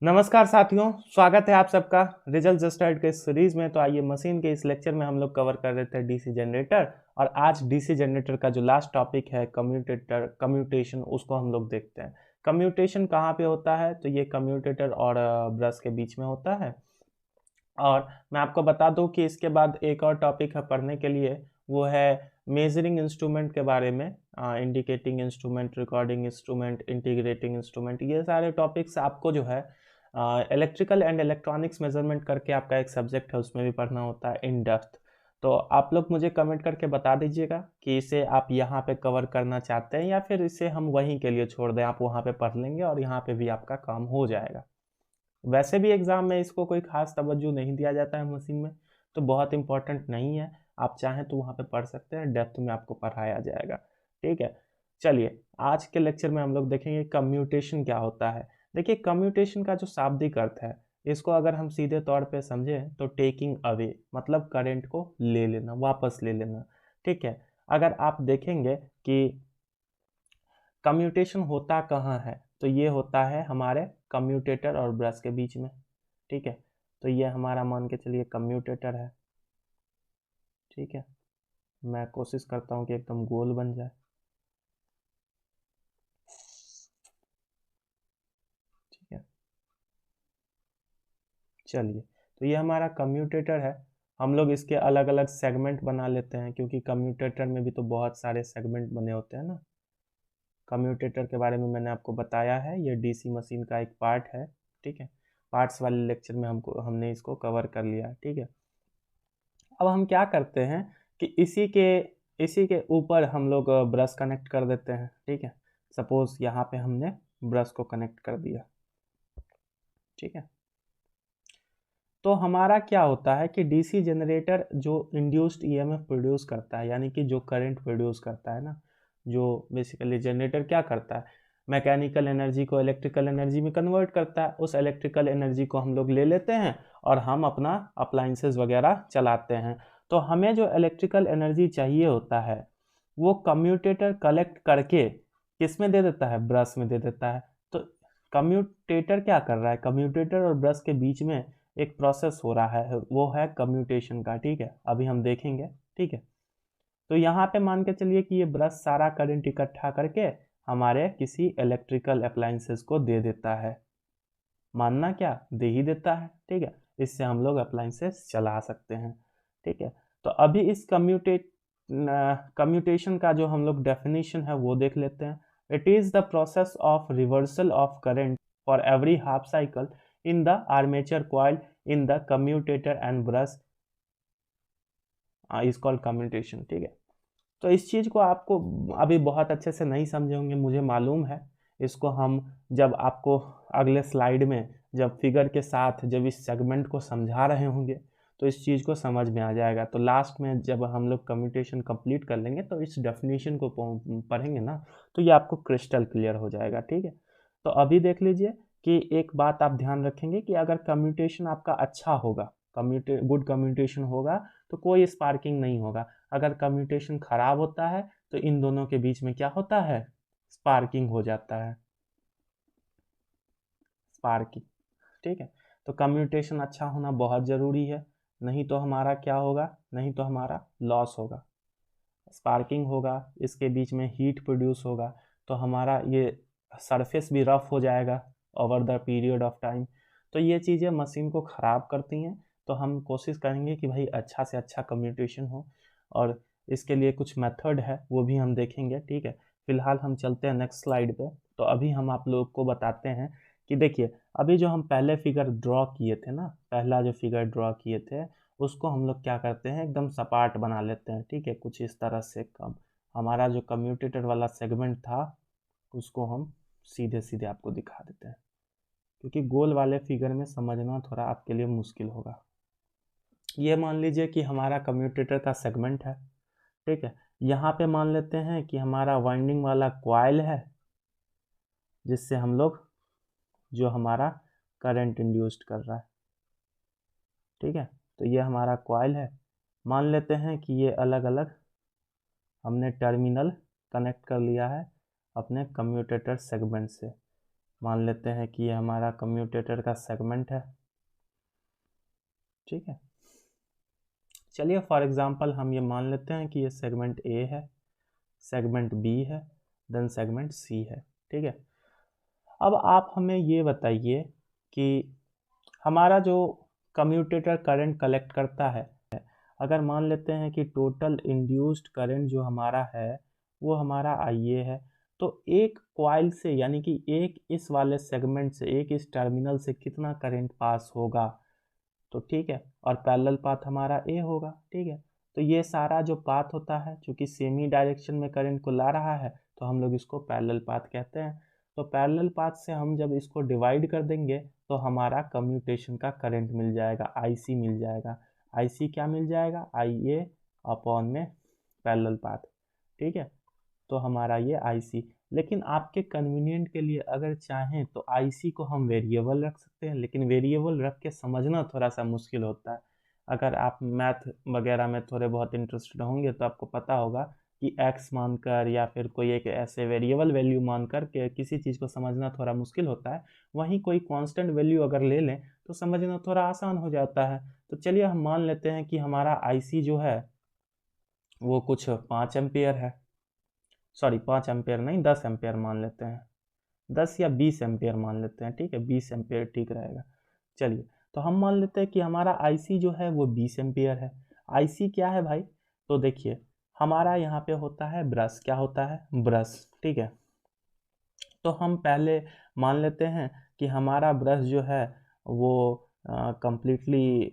नमस्कार साथियों, स्वागत है आप सबका रिजल्ट जस्टार्ट के इस सीरीज में। तो आइए मशीन के इस लेक्चर में हम लोग कवर कर रहे थे डीसी जनरेटर, और आज डीसी जनरेटर का जो लास्ट टॉपिक है कम्यूटेशन, उसको हम लोग देखते हैं। कम्यूटेशन कहाँ पे होता है? तो ये कम्यूटेटर और ब्रश के बीच में होता है। और मैं आपको बता दूं कि इसके बाद एक और टॉपिक है पढ़ने के लिए, वो है मेजरिंग इंस्ट्रूमेंट के बारे में। Indicating instrument, recording instrument, integrating instrument, ये सारे टॉपिक्स आपको जो है इलेक्ट्रिकल एंड इलेक्ट्रॉनिक्स मेजरमेंट करके आपका एक सब्जेक्ट है, उसमें भी पढ़ना होता है इन डेप्थ। तो आप लोग मुझे कमेंट करके बता दीजिएगा कि इसे आप यहाँ पे कवर करना चाहते हैं या फिर इसे हम वहीं के लिए छोड़ दें, आप वहाँ पे पढ़ लेंगे और यहाँ पे भी आपका काम हो जाएगा। वैसे भी एग्ज़ाम में इसको कोई खास तवज्जो नहीं दिया जाता है मशीन में, तो बहुत इंपॉर्टेंट नहीं है। आप चाहें तो वहाँ पे पढ़ सकते हैं, डेप्थ में आपको पढ़ाया जाएगा। ठीक है, चलिए आज के लेक्चर में हम लोग देखेंगे कम्यूटेशन क्या होता है। देखिए, कम्यूटेशन का जो शाब्दिक अर्थ है, इसको अगर हम सीधे तौर पे समझें तो टेकिंग अवे, मतलब करंट को ले लेना, वापस ले लेना। ठीक है, अगर आप देखेंगे कि कम्यूटेशन होता कहाँ है, तो ये होता है हमारे कम्यूटेटर और ब्रश के बीच में। ठीक है, तो ये हमारा मान के चलिए कम्यूटेटर है। ठीक है, मैं कोशिश करता हूँ कि एकदम गोल बन जाए। ठीक है, चलिए, तो ये हमारा कम्यूटेटर है। हम लोग इसके अलग अलग सेगमेंट बना लेते हैं, क्योंकि कम्यूटेटर में भी तो बहुत सारे सेगमेंट बने होते हैं ना। कम्यूटेटर के बारे में मैंने आपको बताया है, ये डीसी मशीन का एक पार्ट है। ठीक है, पार्ट्स वाले लेक्चर में हमने इसको कवर कर लिया। ठीक है, अब हम क्या करते हैं कि इसी के ऊपर हम लोग ब्रश कनेक्ट कर देते हैं। ठीक है, सपोज यहाँ पे हमने ब्रश को कनेक्ट कर दिया। ठीक है, तो हमारा क्या होता है कि डीसी जनरेटर जो इंड्यूस्ड ईएमएफ प्रोड्यूस करता है, यानी कि जो करंट प्रोड्यूस करता है ना, जो बेसिकली जनरेटर क्या करता है, मैकेनिकल एनर्जी को इलेक्ट्रिकल एनर्जी में कन्वर्ट करता है। उस इलेक्ट्रिकल एनर्जी को हम लोग ले लेते हैं और हम अपना अप्लाइंसेस वगैरह चलाते हैं। तो हमें जो इलेक्ट्रिकल एनर्जी चाहिए होता है, वो कम्यूटेटर कलेक्ट करके किस में दे देता है? ब्रश में दे देता है। तो कम्यूटेटर क्या कर रहा है? कम्यूटेटर और ब्रश के बीच में एक प्रोसेस हो रहा है, वो है कम्यूटेशन का। ठीक है, अभी हम देखेंगे। ठीक है, तो यहाँ पे मान के चलिए कि ये ब्रश सारा करंट इकट्ठा करके हमारे किसी इलेक्ट्रिकल अप्लायंसेस को दे देता है। मानना क्या, दे ही देता है। ठीक है, इससे हम लोग अप्लायंसेस चला सकते हैं। ठीक है, तो अभी इस कम्यूटेशन का जो हम लोग डेफिनेशन है वो देख लेते हैं। It is the process of reversal of current for every half cycle in the armature coil in the commutator and brush is called commutation. ठीक है, तो इस चीज़ को आपको अभी बहुत अच्छे से नहीं समझे होंगे, मुझे मालूम है। इसको हम जब आपको अगले स्लाइड में जब फिगर के साथ जब इस सेगमेंट को समझा रहे होंगे, तो इस चीज़ को समझ में आ जाएगा। तो लास्ट में जब हम लोग कम्यूटेशन कंप्लीट कर लेंगे तो इस डेफिनेशन को पढ़ेंगे ना, तो ये आपको क्रिस्टल क्लियर हो जाएगा। ठीक है, तो अभी देख लीजिए कि एक बात आप ध्यान रखेंगे कि अगर कम्यूटेशन आपका अच्छा होगा, गुड कम्यूटेशन होगा, तो कोई स्पार्किंग नहीं होगा। अगर कम्यूटेशन खराब होता है तो इन दोनों के बीच में क्या होता है? स्पार्किंग हो जाता है, स्पार्किंग। ठीक है, तो कम्यूटेशन अच्छा होना बहुत ज़रूरी है, नहीं तो हमारा क्या होगा? नहीं तो हमारा लॉस होगा। स्पार्किंग होगा, इसके बीच में हीट प्रोड्यूस होगा, तो हमारा ये सरफेस भी रफ हो जाएगा over the period of time. तो ये चीज़ें मशीन को ख़राब करती हैं। तो हम कोशिश करेंगे कि भाई अच्छा से अच्छा कम्यूटेशन हो, और इसके लिए कुछ मेथड है, वो भी हम देखेंगे। ठीक है, फिलहाल हम चलते हैं नेक्स्ट स्लाइड पे। तो अभी हम आप लोग को बताते हैं कि देखिए, अभी जो हम पहले फिगर ड्रॉ किए थे ना, पहला जो फिगर ड्रॉ किए थे, उसको हम लोग क्या करते हैं, एकदम सपाट बना लेते हैं। ठीक है, कुछ इस तरह से कम, हमारा जो कम्यूटेटर वाला सेगमेंट था उसको हम सीधे सीधे आपको दिखा देते हैं, क्योंकि गोल वाले फिगर में समझना थोड़ा आपके लिए मुश्किल होगा। ये मान लीजिए कि हमारा कम्यूटेटर का सेगमेंट है। ठीक है, यहाँ पे मान लेते हैं कि हमारा वाइंडिंग वाला कॉइल है, जिससे हम लोग जो हमारा करंट इंड्यूस्ड कर रहा है। ठीक है, तो ये हमारा कॉइल है। मान लेते हैं कि ये अलग अलग हमने टर्मिनल कनेक्ट कर लिया है अपने कम्यूटेटर सेगमेंट से। मान लेते हैं कि ये हमारा कम्यूटेटर का सेगमेंट है, ठीक है। चलिए फॉर एग्जांपल हम ये मान लेते हैं कि ये सेगमेंट ए है, सेगमेंट बी है, देन सेगमेंट सी है, ठीक है। अब आप हमें ये बताइए कि हमारा जो कम्यूटेटर करंट कलेक्ट करता है, अगर मान लेते हैं कि टोटल इंड्यूस्ड करंट जो हमारा है वो हमारा IA है, तो एक कॉइल से यानी कि एक इस वाले सेगमेंट से, एक इस टर्मिनल से कितना करंट पास होगा, तो ठीक है, और पैरेलल पाथ हमारा A होगा, ठीक है। तो ये सारा जो पाथ होता है चूंकि सेमी डायरेक्शन में करंट को ला रहा है तो हम लोग इसको पैरेलल पाथ कहते हैं। तो पैरेलल पाथ से हम जब इसको डिवाइड कर देंगे तो हमारा कम्यूटेशन का करंट मिल जाएगा, IC मिल जाएगा। IC क्या मिल जाएगा, IA अपॉन में पैरेलल पाथ, ठीक है। तो हमारा ये IC, लेकिन आपके कन्वीनियंट के लिए अगर चाहें तो IC को हम वेरिएबल रख सकते हैं, लेकिन वेरिएबल रख के समझना थोड़ा सा मुश्किल होता है। अगर आप मैथ वगैरह में थोड़े बहुत इंटरेस्टेड होंगे तो आपको पता होगा कि x मानकर या फिर कोई एक ऐसे वेरिएबल वैल्यू मानकर के किसी चीज़ को समझना थोड़ा मुश्किल होता है। वहीं कोई कांस्टेंट वैल्यू अगर ले लें तो समझना थोड़ा आसान हो जाता है। तो चलिए हम मान लेते हैं कि हमारा IC जो है वो कुछ 5 एम्पियर है, सॉरी 5 एम्पियर नहीं, 10 एम्पियर मान लेते हैं, 10 या 20 एम्पियर मान लेते हैं, ठीक है, 20 एम्पियर ठीक रहेगा। चलिए तो हम मान लेते हैं कि हमारा IC जो है वो 20 एम्पियर है। IC क्या है भाई, तो देखिए हमारा यहाँ पे होता है ब्रश, क्या होता है, ब्रश, ठीक है। तो हम पहले मान लेते हैं कि हमारा ब्रश जो है वो कंप्लीटली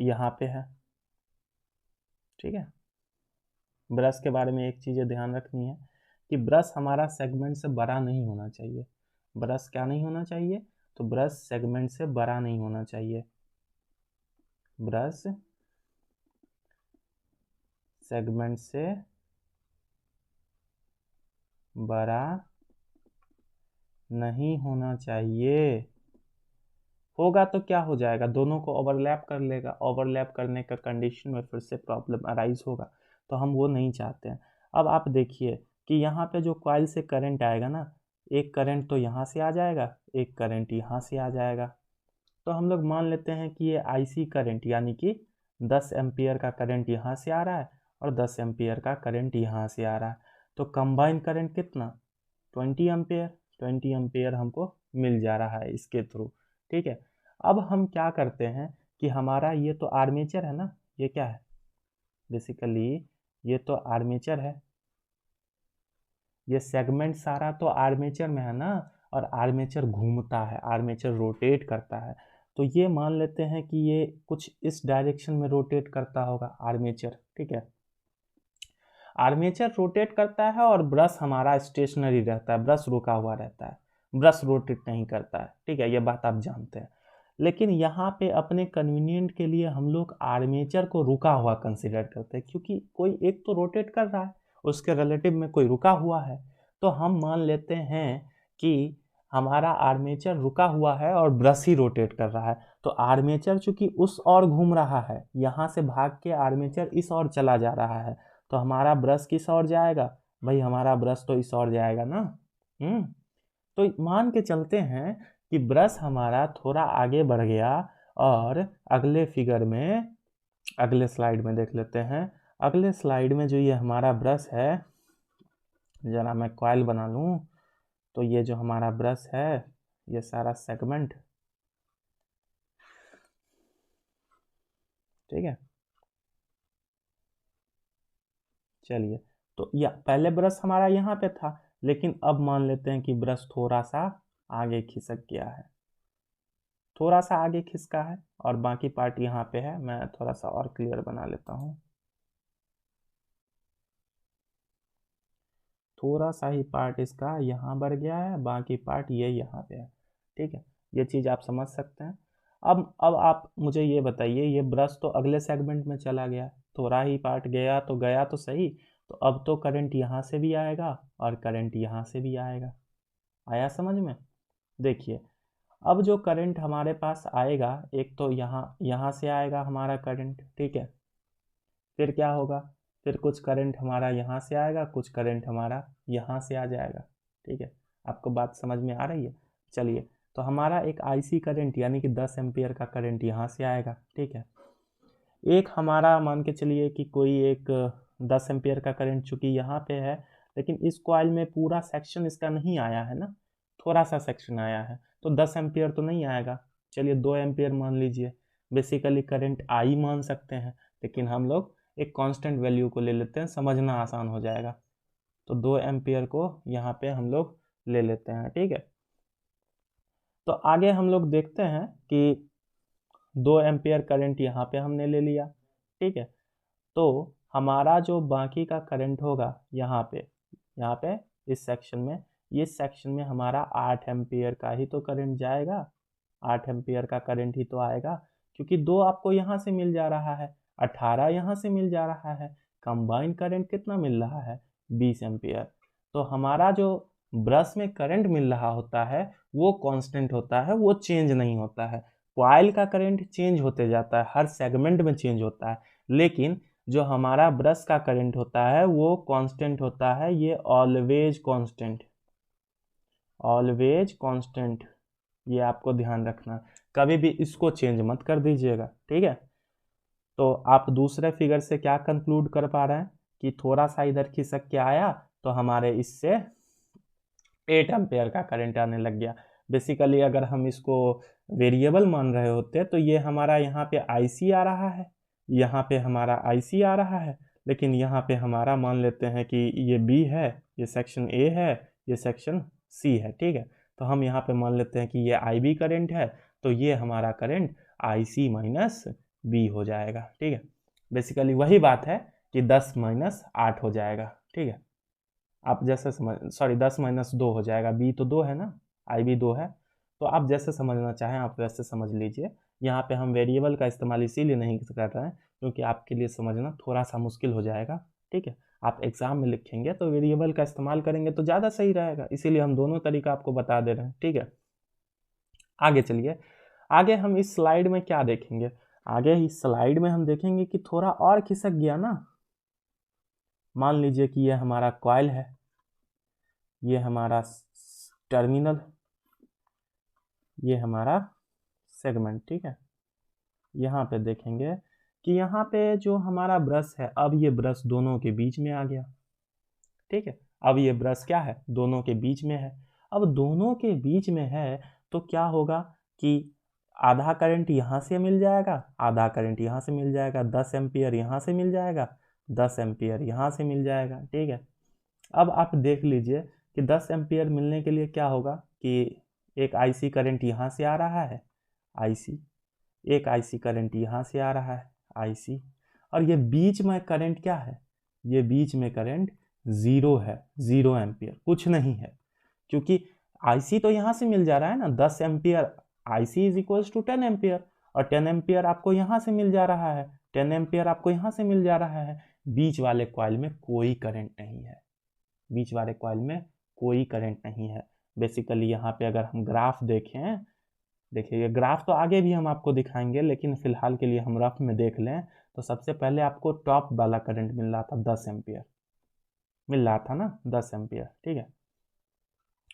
यहाँ पे है, ठीक है। ब्रश के बारे में एक चीज़ ध्यान रखनी है कि ब्रश हमारा सेगमेंट से बड़ा नहीं होना चाहिए। ब्रश क्या नहीं होना चाहिए, तो ब्रश सेगमेंट से बड़ा नहीं होना चाहिए, ब्रश सेगमेंट से बड़ा नहीं होना चाहिए। होगा तो क्या हो जाएगा, दोनों को ओवरलैप कर लेगा, ओवरलैप करने का कंडीशन में फिर से प्रॉब्लम अराइज होगा, तो हम वो नहीं चाहते हैं। अब आप देखिए कि यहाँ पे जो कॉइल से करंट आएगा ना, एक करंट तो यहाँ से आ जाएगा, एक करंट यहाँ से आ जाएगा। तो हम लोग मान लेते हैं कि ये IC करंट यानी कि 10 एम्पियर का करंट यहाँ से आ रहा है और 10 एम्पियर का करंट यहाँ से आ रहा है। तो कंबाइन करंट कितना, 20 एम्पियर, 20 एम्पियर हमको मिल जा रहा है इसके थ्रू, ठीक है। अब हम क्या करते हैं कि हमारा ये तो आर्मेचर है ना, ये क्या है, बेसिकली ये तो आर्मेचर है, ये सेगमेंट सारा तो आर्मेचर में है ना, और आर्मेचर घूमता है, आर्मेचर रोटेट करता है। तो ये मान लेते हैं कि ये कुछ इस डायरेक्शन में रोटेट करता होगा आर्मेचर, ठीक है। आर्मेचर रोटेट करता है और ब्रश हमारा स्टेशनरी रहता है, ब्रश रुका हुआ रहता है, ब्रश रोटेट नहीं करता है, ठीक है, ये बात आप जानते हैं। लेकिन यहाँ पे अपने कन्वीनियंट के लिए हम लोग आर्मेचर को रुका हुआ कंसिडर करते हैं, क्योंकि कोई एक तो रोटेट कर रहा है, उसके रिलेटिव में कोई रुका हुआ है। तो हम मान लेते हैं कि हमारा आर्मेचर रुका हुआ है और ब्रश ही रोटेट कर रहा है। तो आर्मेचर चूंकि उस ओर घूम रहा है, यहाँ से भाग के आर्मेचर इस ओर चला जा रहा है, तो हमारा ब्रश किस ओर जाएगा, भाई हमारा ब्रश तो इस ओर जाएगा ना। तो मान के चलते हैं कि ब्रश हमारा थोड़ा आगे बढ़ गया, और अगले फिगर में, अगले स्लाइड में देख लेते हैं। अगले स्लाइड में जो ये हमारा ब्रश है, जरा मैं कॉइल बना लूँ, तो ये जो हमारा ब्रश है, ये सारा सेगमेंट, ठीक है। चलिए तो या पहले ब्रश हमारा यहाँ पे था, लेकिन अब मान लेते हैं कि ब्रश थोड़ा सा आगे खिसक गया है, थोड़ा सा आगे खिसका है, और बाकी पार्ट यहाँ पे है। मैं थोड़ा सा और क्लियर बना लेता हूँ, थोड़ा सा ही पार्ट इसका यहाँ बढ़ गया है, बाकी पार्ट ये यहाँ पे है, ठीक है। ये चीज़ आप समझ सकते हैं। अब आप मुझे ये बताइए, ये ब्रश तो अगले सेगमेंट में चला गया, थोड़ा ही पार्ट गया तो सही, तो अब तो करंट यहाँ से भी आएगा और करंट यहाँ से भी आएगा। आया समझ में, देखिए अब जो करंट हमारे पास आएगा, एक तो यहाँ से आएगा हमारा करंट, ठीक है। फिर क्या होगा, फिर कुछ करंट हमारा यहाँ से आएगा, कुछ करंट हमारा यहाँ से आ जाएगा, ठीक है। आपको बात समझ में आ रही है। चलिए, तो हमारा एक आईसी करंट यानी कि 10 एम्पियर का करंट यहाँ से आएगा, ठीक है। एक हमारा मान के चलिए कि कोई एक 10 एम्पियर का करंट चूंकि यहाँ पे है, लेकिन इस कॉइल में पूरा सेक्शन इसका नहीं आया है ना, थोड़ा सा सेक्शन आया है, तो 10 एम्पियर तो नहीं आएगा। चलिए 2 एम्पियर मान लीजिए, बेसिकली करंट आई मान सकते हैं, लेकिन हम लोग एक कांस्टेंट वैल्यू को ले लेते हैं, समझना आसान हो जाएगा। तो 2 एम्पियर को यहाँ पे हम लोग ले लेते हैं, ठीक है। तो आगे हम लोग देखते हैं कि 2 एम्पियर करंट यहाँ पे हमने ले लिया, ठीक है। तो हमारा जो बाकी का करंट होगा यहाँ पे इस सेक्शन में, इस सेक्शन में हमारा 8 एम्पियर का ही तो करंट जाएगा, 8 एम्पियर का करंट ही तो आएगा, क्योंकि 2 आपको यहाँ से मिल जा रहा है, 18 यहाँ से मिल जा रहा है, कंबाइन करंट कितना मिल रहा है, 20 एम्पियर। तो हमारा जो ब्रश में करंट मिल रहा होता है वो कांस्टेंट होता है, वो चेंज नहीं होता है। कॉइल का करंट चेंज होते जाता है, हर सेगमेंट में चेंज होता है, लेकिन जो हमारा ब्रश का करंट होता है वो कांस्टेंट होता है, ये ऑलवेज कांस्टेंट, ऑलवेज कांस्टेंट, ये आपको ध्यान रखना, कभी भी इसको चेंज मत कर दीजिएगा, ठीक है। तो आप दूसरे फिगर से क्या कंक्लूड कर पा रहे हैं कि थोड़ा सा इधर खिसक के आया तो हमारे इससे 8 एम्पेयर का करंट आने लग गया। बेसिकली अगर हम इसको वेरिएबल मान रहे होते तो ये हमारा यहाँ पे आईसी आ रहा है, यहाँ पे हमारा आईसी आ रहा है, लेकिन यहाँ पे हमारा मान लेते हैं कि ये बी है, ये सेक्शन ए है, ये सेक्शन सी है, ठीक है। तो हम यहाँ पे मान लेते हैं कि ये आई बी करेंट है, तो ये हमारा current I C minus B हो जाएगा, ठीक है। बेसिकली वही बात है कि 10 माइनस 8 हो जाएगा, ठीक है। आप जैसे समझ, सॉरी 10 माइनस 2 हो जाएगा, बी तो 2 है ना, आई भी 2 है, तो आप जैसे समझना चाहें आप वैसे समझ लीजिए। यहाँ पे हम वेरिएबल का इस्तेमाल इसीलिए नहीं कर रहे हैं क्योंकि आपके लिए समझना थोड़ा सा मुश्किल हो जाएगा, ठीक है। आप एग्जाम में लिखेंगे तो वेरिएबल का इस्तेमाल करेंगे तो ज़्यादा सही रहेगा, इसीलिए हम दोनों तरीका आपको बता दे रहे हैं, ठीक है। आगे चलिए, आगे हम इस स्लाइड में क्या देखेंगे, आगे इस स्लाइड में हम देखेंगे कि थोड़ा और खिसक गया ना। मान लीजिए कि ये हमारा कॉइल है, ये हमारा टर्मिनल, ये हमारा सेगमेंट, ठीक है। यहाँ पे देखेंगे कि यहाँ पे जो हमारा ब्रश है, अब ये ब्रश दोनों के बीच में आ गया, ठीक है। अब ये ब्रश क्या है, दोनों के बीच में है। अब दोनों के बीच में है तो क्या होगा कि आधा करंट यहाँ से मिल जाएगा, आधा करंट यहाँ से मिल जाएगा, 10 एम्पियर यहाँ से मिल जाएगा, 10 एम्पियर यहाँ से मिल जाएगा, ठीक है। अब आप देख लीजिए कि 10 एम्पियर मिलने के लिए क्या होगा कि एक आईसी करंट यहाँ से आ रहा है, आईसी, एक आईसी करंट यहाँ से आ रहा है, आईसी, और ये बीच में करंट क्या है, ये बीच में करंट जीरो है, 0 एम्पियर, कुछ नहीं है, क्योंकि आईसी तो यहाँ से मिल जा रहा है ना, 10 ampere, IC is equals to 10 ampere, और 10 एम्पियर आपको यहाँ से मिल जा रहा है, 10 एम्पियर आपको यहाँ से मिल जा रहा है। बीच वाले कॉइल में कोई करंट नहीं है, बीच वाले कॉइल में कोई करंट नहीं है। बेसिकली यहाँ पे अगर हम ग्राफ देखें, देखिए ये ग्राफ तो आगे भी हम आपको दिखाएंगे, लेकिन फिलहाल के लिए हम रफ में देख लें तो सबसे पहले आपको टॉप वाला करंट मिल रहा था 10 एम्पियर, मिल रहा था ना 10 एम्पियर, ठीक है,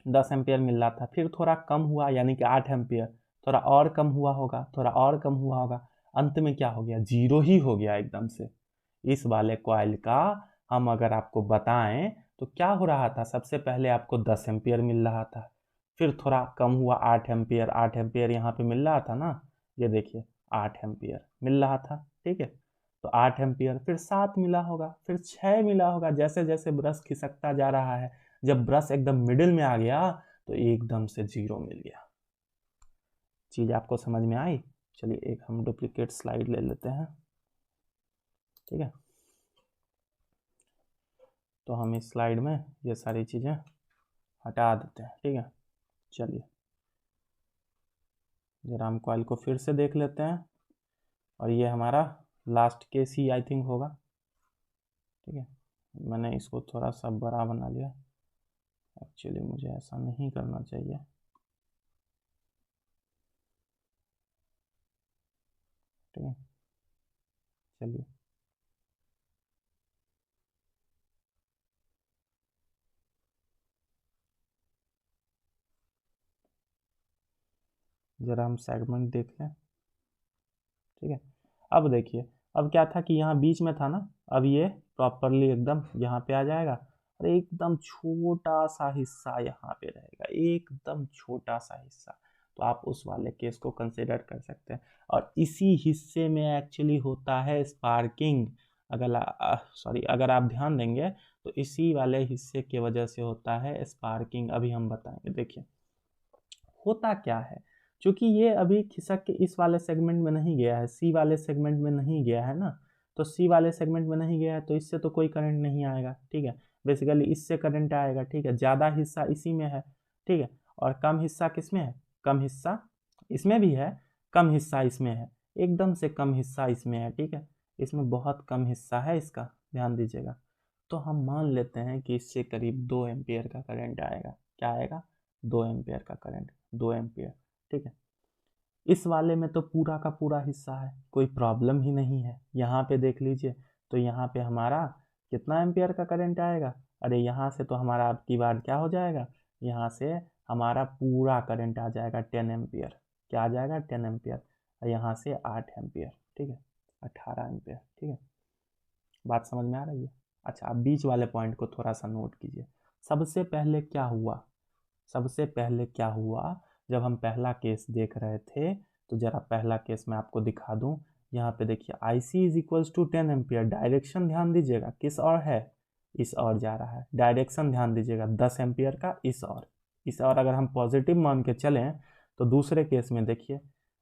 10 एम्पियर मिल रहा था, फिर थोड़ा कम हुआ यानी कि 8 एम्पियर, थोड़ा और कम हुआ होगा, थोड़ा और कम हुआ होगा, अंत में क्या हो गया, जीरो ही हो गया एकदम से। इस वाले कॉइल का हम अगर आपको बताएं तो क्या हो रहा था, सबसे पहले आपको 10 एम्पियर मिल रहा था, फिर थोड़ा कम हुआ 8 एम्पियर, 8 एम्पियर यहाँ पे मिल रहा था ना, ये देखिए 8 एम्पियर मिल रहा था, ठीक है। तो 8 एम्पियर, फिर 7 मिला होगा, फिर 6 मिला होगा, जैसे जैसे ब्रश खिसकता जा रहा है, जब ब्रश एकदम मिडिल में आ गया तो एकदम से जीरो मिल गया। चीज आपको समझ में आई। चलिए एक हम डुप्लीकेट स्लाइड ले लेते हैं, ठीक है। तो हम इस स्लाइड में ये सारी चीज़ें हटा देते हैं, ठीक है। चलिए जरा हम कॉइल को फिर से देख लेते हैं, और ये हमारा last case he I think होगा, ठीक है। मैंने इसको थोड़ा सा बड़ा बना लिया, एक्चुअली मुझे ऐसा नहीं करना चाहिए, ठीक है। चलिए जरा हम सेगमेंट देख लें। ठीक है, अब देखिए, अब क्या था कि यहाँ बीच में था ना, अब ये प्रॉपरली एकदम यहाँ पे आ जाएगा और एकदम छोटा सा हिस्सा यहाँ पे रहेगा, एकदम छोटा सा हिस्सा। तो आप उस वाले केस को कंसिडर कर सकते हैं। और इसी हिस्से में एक्चुअली होता है स्पार्किंग। अगर आप ध्यान देंगे तो इसी वाले हिस्से की वजह से होता है स्पार्किंग। अभी हम बताएंगे। देखिए होता क्या है, क्योंकि ये अभी खिसक के इस वाले सेगमेंट में नहीं गया है, सी वाले सेगमेंट में नहीं गया है ना, तो सी वाले सेगमेंट में नहीं गया है तो इससे तो कोई करंट नहीं आएगा। ठीक है, बेसिकली इससे करंट आएगा। ठीक है, ज़्यादा हिस्सा इसी में है। ठीक है, और कम हिस्सा किस में है? कम हिस्सा इसमें भी है, कम हिस्सा इसमें है, एकदम से कम हिस्सा इसमें है। ठीक है, इसमें बहुत कम हिस्सा है इसका, ध्यान दीजिएगा। तो हम मान लेते हैं कि इससे करीब 2 एम्पियर का करंट आएगा। क्या आएगा? 2 एम्पियर का करंट, 2 एम्पियर। ठीक है, इस वाले में तो पूरा का पूरा हिस्सा है, कोई प्रॉब्लम ही नहीं है। यहाँ पे देख लीजिए, तो यहाँ पे हमारा कितना एम्पियर का करंट आएगा? अरे यहाँ से तो हमारा अब की बार क्या हो जाएगा, यहाँ से हमारा पूरा करंट आ जाएगा 10 एम्पियर। क्या आ जाएगा? 10 एम्पियर। और यहाँ से 8 एम्पियर। ठीक है, 18 एम्पियर। ठीक है, बात समझ में आ रही है? अच्छा, अब बीच वाले पॉइंट को थोड़ा सा नोट कीजिए। सबसे पहले क्या हुआ, सबसे पहले क्या हुआ, जब हम पहला केस देख रहे थे, तो जरा पहला केस मैं आपको दिखा दूं। यहाँ पे देखिए IC is equals to 10 ampere. Direction ध्यान दीजिएगा, किस और है? इस और जा रहा है। डायरेक्शन ध्यान दीजिएगा 10 एम्पियर का इस और अगर हम पॉजिटिव मान के चलें तो दूसरे केस में देखिए,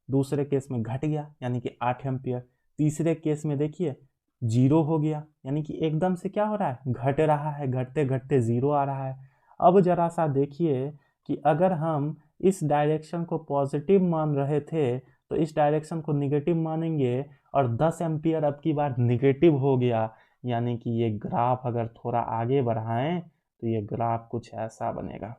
दूसरे केस में घट गया यानी कि 8 एम्पियर। तीसरे केस में देखिए 0 हो गया, यानी कि एकदम से क्या हो रहा है? घट रहा है, घटते घटते 0 आ रहा है। अब जरा सा देखिए कि अगर हम इस डायरेक्शन को पॉजिटिव मान रहे थे तो इस डायरेक्शन को निगेटिव मानेंगे, और 10 एम्पियर अब की बार निगेटिव हो गया, यानी कि ये ग्राफ अगर थोड़ा आगे बढ़ाएं तो ये ग्राफ कुछ ऐसा बनेगा,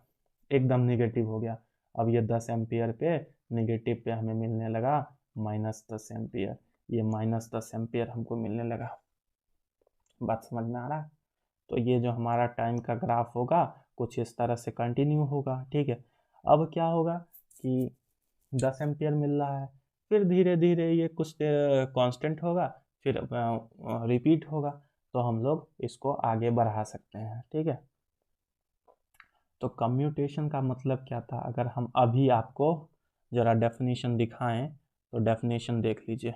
एकदम निगेटिव हो गया। अब ये 10 एम्पियर पे निगेटिव पे हमें मिलने लगा -10 एम्पियर। ये -10 एम्पियर हमको मिलने लगा। बात समझ में आ रहा है? तो ये जो हमारा टाइम का ग्राफ होगा कुछ इस तरह से कंटिन्यू होगा। ठीक है, अब क्या होगा कि 10 एम्पियर मिल रहा है, फिर धीरे धीरे ये कुछ कांस्टेंट होगा, फिर रिपीट होगा, तो हम लोग इसको आगे बढ़ा सकते हैं। ठीक है, तो कम्यूटेशन का मतलब क्या था? अगर हम अभी आपको ज़रा डेफिनेशन दिखाएं तो डेफिनेशन देख लीजिए।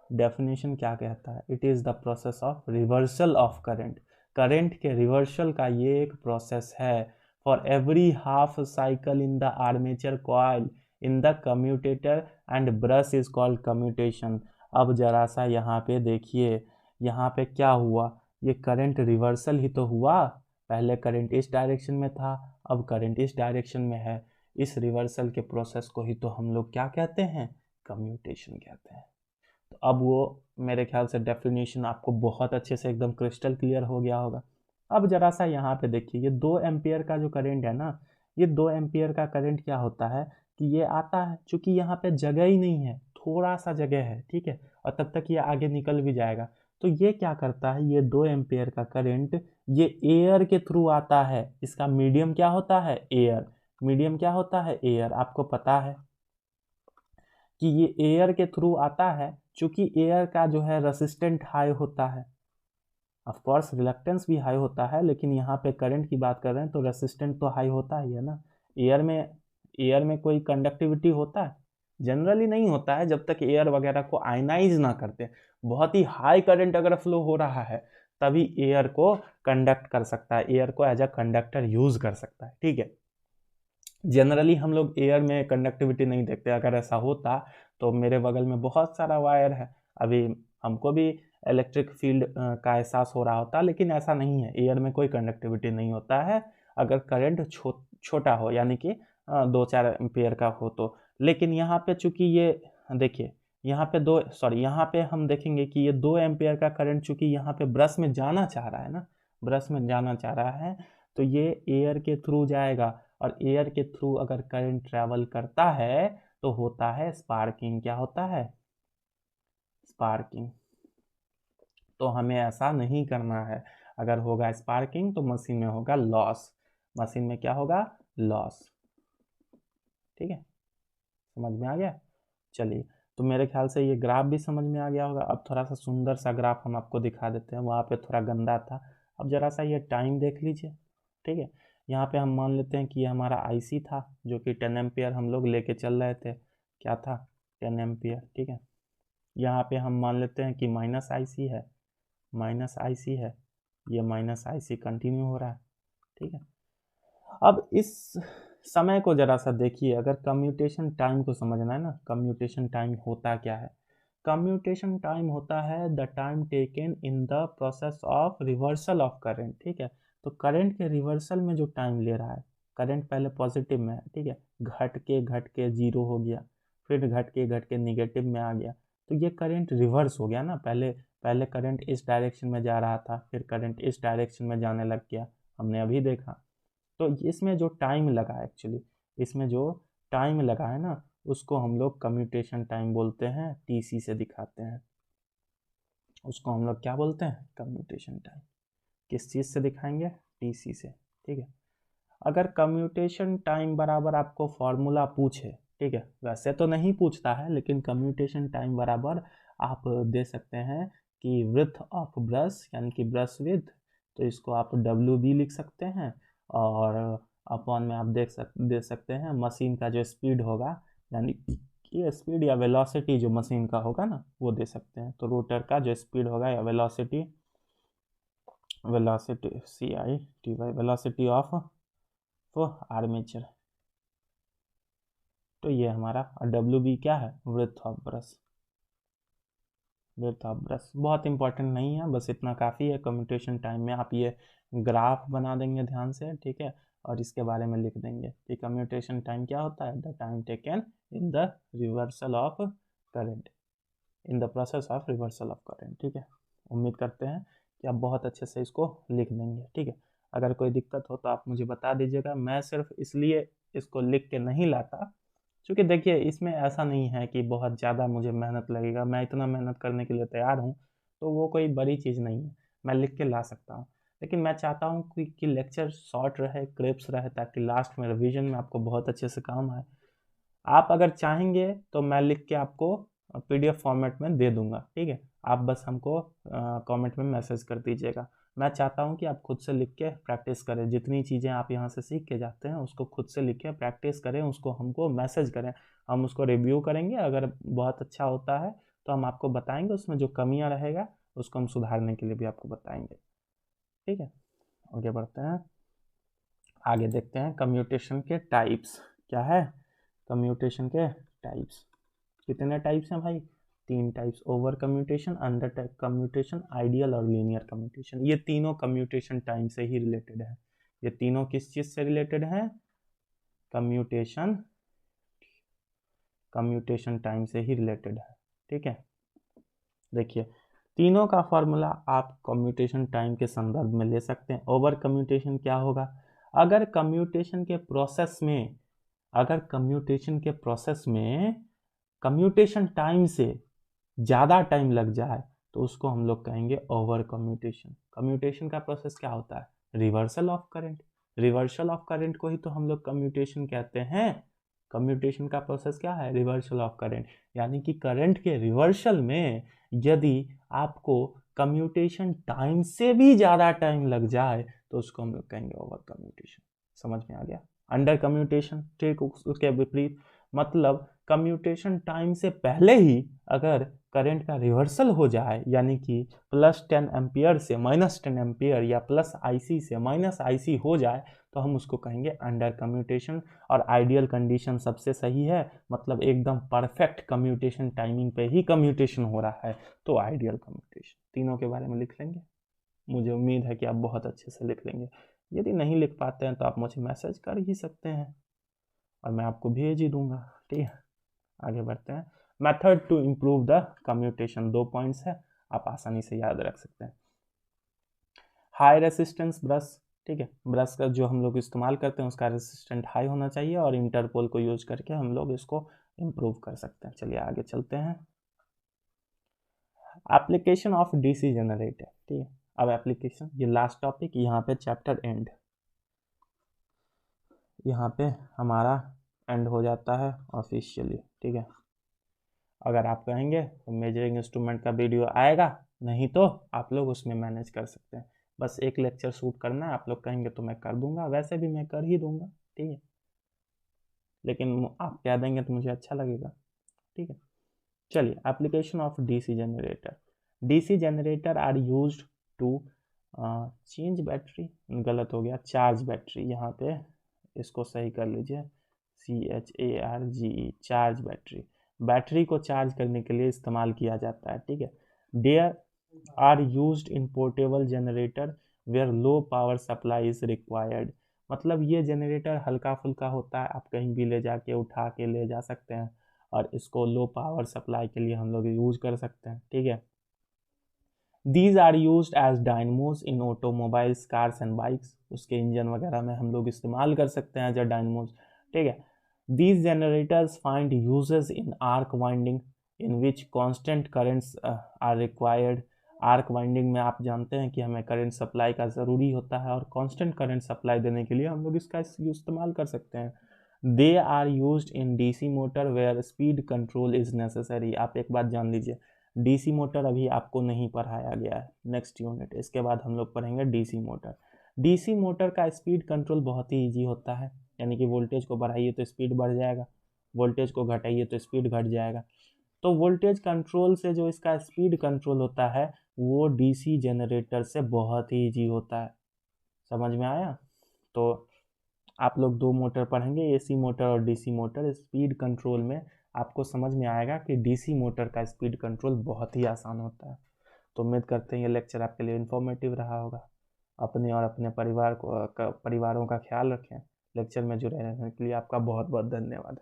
डेफिनेशन क्या कहता है? It is the process of reversal of current. Current के रिवर्सल का ये एक प्रोसेस है। For every half cycle in the armature coil in the commutator and brush is called commutation. अब जरा सा यहाँ पे देखिए, यहाँ पे क्या हुआ? ये करंट रिवर्सल ही तो हुआ। पहले करंट इस डायरेक्शन में था, अब करंट इस डायरेक्शन में है। इस रिवर्सल के प्रोसेस को ही तो हम लोग क्या कहते हैं? कम्यूटेशन कहते हैं। तो अब वो मेरे ख्याल से डेफिनेशन आपको बहुत अच्छे से एकदम क्रिस्टल क्लियर हो गया होगा। अब जरा सा यहाँ पे देखिए, ये 2 एम्पियर का जो करंट है ना, ये 2 एम्पियर का करंट क्या होता है कि ये आता है, चूंकि यहाँ पे जगह ही नहीं है, थोड़ा सा जगह है। ठीक है, और तब तक ये आगे निकल भी जाएगा। तो ये क्या करता है, ये 2 एम्पियर का करंट ये एयर के थ्रू आता है। इसका मीडियम क्या होता है? एयर। मीडियम क्या होता है? एयर। आपको पता है कि ये एयर के थ्रू आता है, चूंकि एयर का जो है रेसिस्टेंट हाई होता है। ऑफ कोर्स रिलक्टेंस भी हाई होता है, लेकिन यहाँ पे करंट की बात कर रहे हैं तो रेसिस्टेंट तो हाई होता ही है ना। एयर में कोई कंडक्टिविटी होता है? जनरली नहीं होता है, जब तक एयर वगैरह को आयनाइज ना करते। बहुत ही हाई करंट अगर फ्लो हो रहा है तभी एयर को कंडक्ट कर सकता है, एयर को एज अ कंडक्टर यूज कर सकता है। ठीक है, जनरली हम लोग एयर में कंडक्टिविटी नहीं देखते। अगर ऐसा होता तो मेरे बगल में बहुत सारा वायर है, अभी हमको भी इलेक्ट्रिक फील्ड का एहसास हो रहा होता, लेकिन ऐसा नहीं है। एयर में कोई कंडक्टिविटी नहीं होता है अगर करंट छोटा हो, यानी कि 2-4 एम्पियर का हो तो। लेकिन यहाँ पे चूंकि ये देखिए, यहाँ पे हम देखेंगे कि ये 2 एम्पियर का करंट चूंकि यहाँ पे ब्रश में जाना चाह रहा है ना, ब्रश में जाना चाह रहा है, तो ये एयर के थ्रू जाएगा। और एयर के थ्रू अगर करंट ट्रेवल करता है तो होता है स्पार्किंग। क्या होता है? स्पार्किंग। तो हमें ऐसा नहीं करना है। अगर होगा स्पार्किंग तो मशीन में होगा लॉस। मशीन में क्या होगा? लॉस। ठीक है, समझ में आ गया? चलिए, तो मेरे ख्याल से ये ग्राफ भी समझ में आ गया होगा। अब थोड़ा सा सुंदर सा ग्राफ हम आपको दिखा देते हैं, वहाँ पे थोड़ा गंदा था। अब जरा सा ये टाइम देख लीजिए, ठीक है। यहाँ पे हम मान लेते हैं कि ये हमारा आईसी था, जो कि 10 एम्पियर हम लोग लेके चल रहे थे। क्या था? 10 एम्पियर, ठीक है। यहाँ पे हम मान लेते हैं कि माइनस आईसी है, माइनस आईसी है, ये माइनस आईसी कंटिन्यू हो रहा है, ठीक है। अब इस समय को जरा सा देखिए, अगर कम्यूटेशन टाइम को समझना है ना, कम्यूटेशन टाइम होता क्या है? कम्यूटेशन टाइम होता है the time taken in the process of reversal of current, ठीक है। तो करंट के रिवर्सल में जो टाइम ले रहा है, करंट पहले पॉजिटिव में है, ठीक है, घट के जीरो हो गया, फिर घट के निगेटिव में आ गया, तो ये करंट रिवर्स हो गया ना। पहले पहले करंट इस डायरेक्शन में जा रहा था, फिर करंट इस डायरेक्शन में जाने लग गया, हमने अभी देखा। तो इसमें जो टाइम लगा है एक्चुअली, इसमें जो टाइम लगा है ना, उसको हम लोग कम्यूटेशन टाइम बोलते हैं, टीसी से दिखाते हैं। उसको हम लोग क्या बोलते हैं? Commutation time. किस चीज़ से दिखाएंगे? टीसी से, ठीक है। अगर कम्यूटेशन टाइम बराबर आपको फॉर्मूला पूछे, ठीक है, वैसे तो नहीं पूछता है, लेकिन कम्यूटेशन टाइम बराबर आप दे सकते हैं कि विड्थ ऑफ ब्रश, यानी कि ब्रश विड्थ, तो इसको आप डब्ल्यू बी लिख सकते हैं, और अपॉन में आप दे सकते हैं मशीन का जो स्पीड होगा, यानी कि स्पीड या वेलोसिटी जो मशीन का होगा ना, वो दे सकते हैं। तो रोटर का जो स्पीड होगा या velocity, velocity C I T Y, velocity of तो आर्मेचर, तो ये हमारा डब्ल्यू बी क्या है? Width of brush, width of brush. बहुत इंपॉर्टेंट नहीं है, बस इतना काफ़ी है। कम्यूटेशन टाइम में आप ये ग्राफ बना देंगे ध्यान से, ठीक है, और इसके बारे में लिख देंगे कि कम्यूटेशन टाइम क्या होता है? The time taken in the reversal of current, in the process of reversal of current, ठीक है। उम्मीद करते हैं कि आप बहुत अच्छे से इसको लिख देंगे, ठीक है। अगर कोई दिक्कत हो तो आप मुझे बता दीजिएगा। मैं सिर्फ इसलिए इसको लिख के नहीं लाता, क्योंकि देखिए इसमें ऐसा नहीं है कि बहुत ज़्यादा मुझे मेहनत लगेगा, मैं इतना मेहनत करने के लिए तैयार हूँ, तो वो कोई बड़ी चीज़ नहीं है, मैं लिख के ला सकता हूँ। लेकिन मैं चाहता हूँ कि लेक्चर शॉर्ट रहे, क्रिप्स रहे, ताकि लास्ट में रिवीजन में आपको बहुत अच्छे से काम आए। आप अगर चाहेंगे तो मैं लिख के आपको पीडीएफ फॉर्मेट में दे दूंगा, ठीक है। आप बस हमको कमेंट में मैसेज कर दीजिएगा। मैं चाहता हूं कि आप खुद से लिख के प्रैक्टिस करें, जितनी चीज़ें आप यहां से सीख के जाते हैं उसको खुद से लिख के प्रैक्टिस करें, उसको हमको मैसेज करें, हम उसको रिव्यू करेंगे। अगर बहुत अच्छा होता है तो हम आपको बताएंगे, उसमें जो कमियां रहेगा उसको हम सुधारने के लिए भी आपको बताएंगे, ठीक है। आगे बढ़ते हैं, आगे देखते हैं कम्यूटेशन के टाइप्स क्या है। कम्यूटेशन के टाइप्स कितने टाइप्स हैं भाई? 3 types, over commutation, under commutation, ideal और लीनियर कम्यूटेशन। ये तीनों कम्यूटेशन टाइम से ही रिलेटेड है। ये तीनों किस चीज से रिलेटेड है? कम्यूटेशन, कम्यूटेशन टाइम से ही रिलेटेड है, ठीक है। देखिए तीनों का फॉर्मूला आप कम्यूटेशन टाइम के संदर्भ में ले सकते हैं। ओवर कम्यूटेशन क्या होगा? अगर कम्यूटेशन के प्रोसेस में, अगर कम्यूटेशन के प्रोसेस में कम्यूटेशन टाइम से ज़्यादा टाइम लग जाए तो उसको हम लोग कहेंगे ओवर कम्यूटेशन। कम्यूटेशन का प्रोसेस क्या होता है? Reversal of current, reversal of current को ही तो हम लोग कम्यूटेशन कहते हैं। कम्यूटेशन का प्रोसेस क्या है? रिवर्सल ऑफ करंट, यानी कि करंट के रिवर्सल में यदि आपको कम्यूटेशन टाइम से भी ज़्यादा टाइम लग जाए तो उसको हम लोग कहेंगे ओवर कम्यूटेशन। समझ में आ गया? अंडर कम्यूटेशन, ठीक उसके विपरीत, मतलब कम्यूटेशन टाइम से पहले ही अगर करंट का रिवर्सल हो जाए, यानी कि +10 एम्पियर से -10 एम्पियर या प्लस आईसी से माइनस आईसी हो जाए, तो हम उसको कहेंगे अंडर कम्यूटेशन। और आइडियल कंडीशन सबसे सही है, मतलब एकदम परफेक्ट कम्यूटेशन टाइमिंग पे ही कम्यूटेशन हो रहा है, तो आइडियल कम्यूटेशन। तीनों के बारे में लिख लेंगे, मुझे उम्मीद है कि आप बहुत अच्छे से लिख लेंगे। यदि नहीं लिख पाते हैं तो आप मुझे मैसेज कर ही सकते हैं और मैं आपको भेज ही दूंगा, ठीक है। आगे बढ़ते हैं, method to improve the commutation. 2 points है, आप आसानी से याद रख सकते हैं। हाई रेसिस्टेंस ब्रश, ठीक है, ब्रश का जो हम लोग इस्तेमाल करते हैं उसका रेसिस्टेंट हाई होना चाहिए, और इंटरपोल को यूज करके हम लोग इसको इम्प्रूव कर सकते हैं। चलिए आगे चलते हैं। एप्लीकेशन ऑफ डीसी जनरेटर, ठीक है। अब एप्लीकेशन, ये लास्ट टॉपिक, यहाँ पे चैप्टर एंड, यहाँ पे हमारा एंड हो जाता है ऑफिशियली, ठीक है। अगर आप कहेंगे तो मेजरिंग इंस्ट्रूमेंट का वीडियो आएगा, नहीं तो आप लोग उसमें मैनेज कर सकते हैं। बस एक लेक्चर शूट करना है, आप लोग कहेंगे तो मैं कर दूंगा, वैसे भी मैं कर ही दूंगा, ठीक है, लेकिन आप कह देंगे तो मुझे अच्छा लगेगा, ठीक है। चलिए, application of DC generator. DC generator are used to change battery, गलत हो गया, चार्ज बैटरी, यहाँ पे इसको सही कर लीजिए, CHARGE, चार्ज बैटरी, बैटरी को चार्ज करने के लिए इस्तेमाल किया जाता है, ठीक है। There are used in portable generator where low power supply is required, मतलब ये जनरेटर हल्का फुल्का होता है, आप कहीं भी ले जाके उठा के ले जा सकते हैं, और इसको लो पावर सप्लाई के लिए हम लोग यूज कर सकते हैं, ठीक है। These are used as dynamos in automobiles, cars and bikes, उसके इंजन वगैरह में हम लोग इस्तेमाल कर सकते हैं एज अ डायनमोज, ठीक है। These generators find uses in arc winding in which constant currents are required. Arc winding में आप जानते हैं कि हमें करंट सप्लाई का ज़रूरी होता है, और कांस्टेंट करंट सप्लाई देने के लिए हम लोग इसका इस्तेमाल कर सकते हैं। They are used in DC motor where speed control is necessary. आप एक बात जान लीजिए, डीसी मोटर अभी आपको नहीं पढ़ाया गया है, नेक्स्ट यूनिट, इसके बाद हम लोग पढ़ेंगे डीसी मोटर। डीसी मोटर का स्पीड कंट्रोल बहुत ही ईजी होता है, यानी कि वोल्टेज को बढ़ाइए तो स्पीड बढ़ जाएगा, वोल्टेज को घटाइए तो स्पीड घट जाएगा। तो वोल्टेज कंट्रोल से जो इसका स्पीड कंट्रोल होता है वो डीसी जनरेटर से बहुत ही ईजी होता है, समझ में आया। तो आप लोग दो मोटर पढ़ेंगे, एसी मोटर और डीसी मोटर, स्पीड कंट्रोल में आपको समझ में आएगा कि डीसी मोटर का स्पीड कंट्रोल बहुत ही आसान होता है। तो उम्मीद करते हैं ये लेक्चर आपके लिए इन्फॉर्मेटिव रहा होगा। अपने और अपने परिवारों का ख्याल रखें। लेक्चर में जुड़े रहने के लिए आपका बहुत बहुत धन्यवाद।